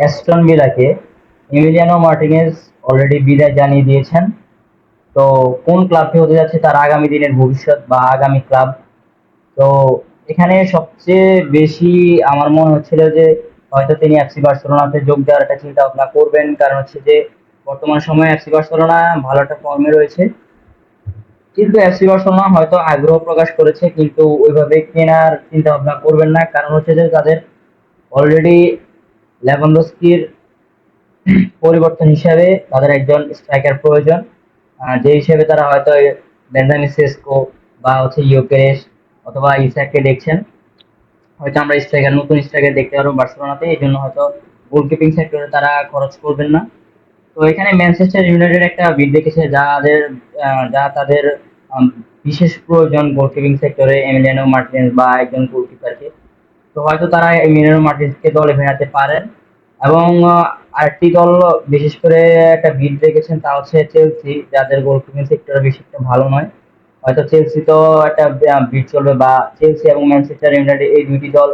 Aston ভিলাকে Emiliano Martinez already বিদায় জানিয়ে দিয়েছেন। তো কোন ক্লাবটি হতে যাচ্ছে তার আগামী দিনের ভবিষ্যৎ বা আগামী ক্লাব, তো এখানে সবচেয়ে বেশি আমার মনে হচ্ছিল যে হয়তো তিনি এফসি বার্সেলোনাতে যোগ দেওয়ার একটা চিন্তা ভাবনা করবেন, কারণ হচ্ছে যে বর্তমান সময়ে এফসি বার্সেলোনা ভালো একটা ফর্মে রয়েছে। কিন্তু এফসি বার্সেলোনা হয়তো আগ্রহ প্রকাশ করেছে, কিন্তু ওইভাবে কেনার চিন্তা ভাবনা করবেন না, কারণ হচ্ছে যে তাদের অলরেডি লেভানডস্কির পরিবর্তন হিসাবে তাদের একজন স্ট্রাইকার প্রয়োজন, যে হিসেবে তারা হয়তো বেঞ্জামিন সেস্কো বা হচ্ছে ইউকেরেশ অথবা ইসাককে দেখছেন। হয়তো আমরা স্ট্রাইকার, নতুন স্ট্রাইকার দেখতে পারবো বার্সেলোনাতে, এই জন্য হয়তো গোলকিপিং সেক্টরে তারা খরচ করবেন না। তো এখানে ম্যানচেস্টার ইউনাইটেড একটা বিড দেখেছে যা তাদের আম, বিশেষ প্রয়োজন গোলকিপিং সেক্টরে এমিলিয়ানো মার্টিনেজ বা একজন গোলকিপারকে। তো হয়তো তারা এমিলিয়ানো মার্টিনেজকে দলে ফেরাতে পারেন। এবং আরেকটি দল বিশেষ করে একটা বিড রেখেছেন, তা হচ্ছে চেলসি, যাদের গোলকিপিং সেক্টর বেশি একটা ভালো নয়। হয়তো চেলসি তো একটা বিড চলবে, বা চেলসি এবং ম্যানচেস্টার ইউনাইটেড এই দুইটি দল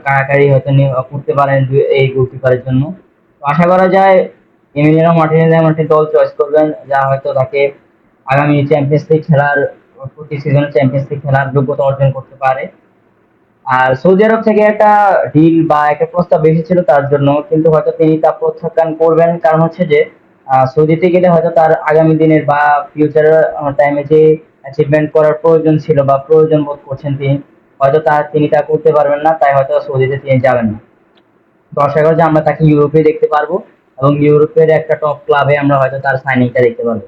কাড়াকাড়ি হয়তো করতে পারেন এই গোলকিপারের জন্য। তো আশা করা যায় এমিলিয়ানো মার্টিনেজ এমন একটি দল চয়েস করবেন যা হয়তো তাকে আগামী চ্যাম্পিয়ন্স লিগ খেলার, প্রতি সিজনে চ্যাম্পিয়ন্স লিগ খেলার যোগ্যতা অর্জন করতে পারে। আর সৌদি আরব থেকে একটা ডিল বা একটা প্রস্তাব এসেছিল তার জন্য, কিন্তু হয়তো তিনি তা প্রত্যাখ্যান করবেন, কারণ হচ্ছে যে সৌদিতে গেলে হয়তো তার আগামী দিনের বা ফিউচার টাইমে যে অ্যাচিভমেন্ট করার প্রয়োজন ছিল বা প্রয়োজন বোধ করছেন তিনি, হয়তো তিনি তা করতে পারবেন না, তাই হয়তো সৌদিতে তিনি যাবেন না। তো আশা করি যে আমরা তাকে ইউরোপে দেখতে পারবো, এবং ইউরোপের একটা টপ ক্লাবে আমরা হয়তো তার সাইনিংটা দেখতে পারবো।